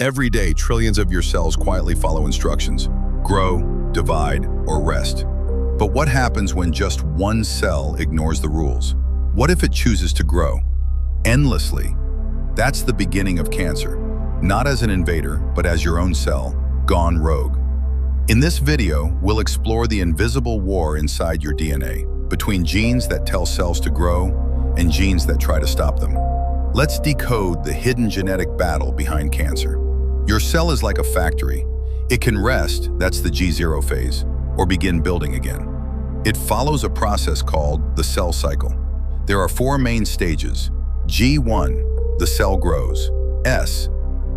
Every day, trillions of your cells quietly follow instructions: grow, divide, or rest. But what happens when just one cell ignores the rules? What if it chooses to grow endlessly? That's the beginning of cancer, not as an invader, but as your own cell, gone rogue. In this video, we'll explore the invisible war inside your DNA, between genes that tell cells to grow and genes that try to stop them. Let's decode the hidden genetic battle behind cancer. Your cell is like a factory. It can rest, that's the G0 phase, or begin building again. It follows a process called the cell cycle. There are four main stages. G1, the cell grows. S,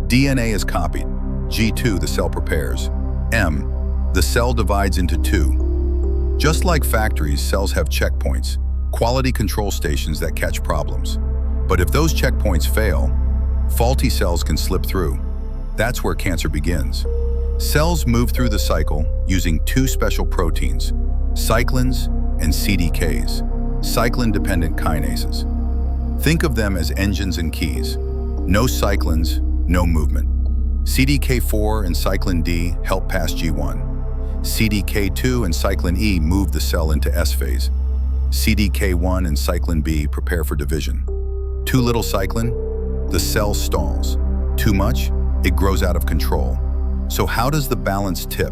DNA is copied. G2, the cell prepares. M, the cell divides into two. Just like factories, cells have checkpoints, quality control stations that catch problems. But if those checkpoints fail, faulty cells can slip through. That's where cancer begins. Cells move through the cycle using two special proteins, cyclins and CDKs, cyclin-dependent kinases. Think of them as engines and keys. No cyclins, no movement. CDK4 and cyclin D help pass G1. CDK2 and cyclin E move the cell into S phase. CDK1 and cyclin B prepare for division. Too little cyclin, the cell stalls. Too much, it grows out of control. So how does the balance tip?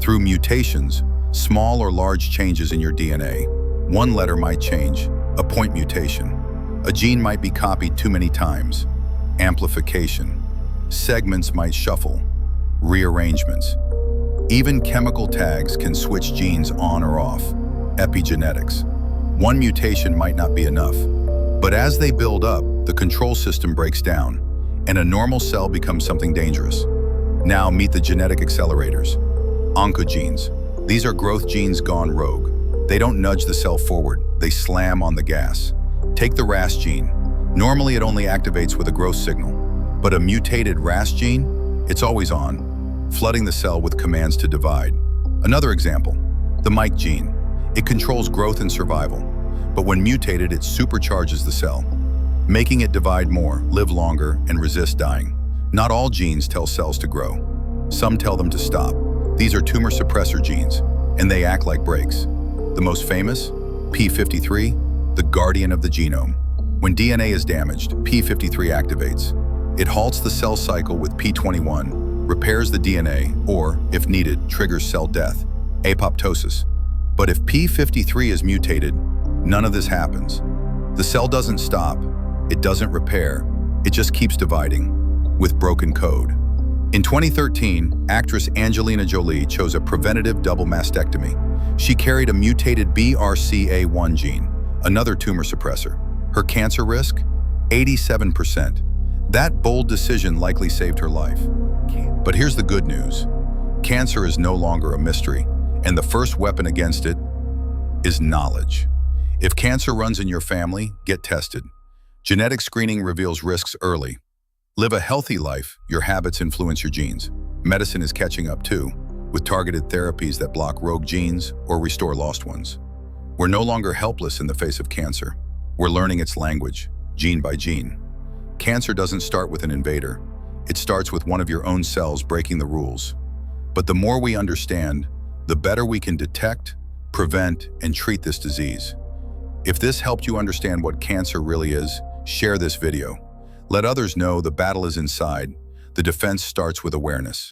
Through mutations, small or large changes in your DNA. One letter might change, a point mutation. A gene might be copied too many times. Amplification. Segments might shuffle. Rearrangements. Even chemical tags can switch genes on or off. Epigenetics. One mutation might not be enough. But as they build up, the control system breaks down, and a normal cell becomes something dangerous. Now meet the genetic accelerators. Oncogenes. These are growth genes gone rogue. They don't nudge the cell forward, they slam on the gas. Take the RAS gene. Normally it only activates with a growth signal, but a mutated RAS gene, it's always on, flooding the cell with commands to divide. Another example, the MYC gene. It controls growth and survival, but when mutated, it supercharges the cell, making it divide more, live longer, and resist dying. Not all genes tell cells to grow. Some tell them to stop. These are tumor suppressor genes, and they act like brakes. The most famous, P53, the guardian of the genome. When DNA is damaged, P53 activates. It halts the cell cycle with P21, repairs the DNA, or, if needed, triggers cell death, apoptosis. But if P53 is mutated, none of this happens. The cell doesn't stop, it doesn't repair, it just keeps dividing, with broken code. In 2013, actress Angelina Jolie chose a preventative double mastectomy. She carried a mutated BRCA1 gene, another tumor suppressor. Her cancer risk? 87%. That bold decision likely saved her life. But here's the good news. Cancer is no longer a mystery, and the first weapon against it is knowledge. If cancer runs in your family, get tested. Genetic screening reveals risks early. Live a healthy life, your habits influence your genes. Medicine is catching up too, with targeted therapies that block rogue genes or restore lost ones. We're no longer helpless in the face of cancer. We're learning its language, gene by gene. Cancer doesn't start with an invader. It starts with one of your own cells breaking the rules. But the more we understand, the better we can detect, prevent, and treat this disease. If this helped you understand what cancer really is, share this video. Let others know the battle is inside. The defense starts with awareness.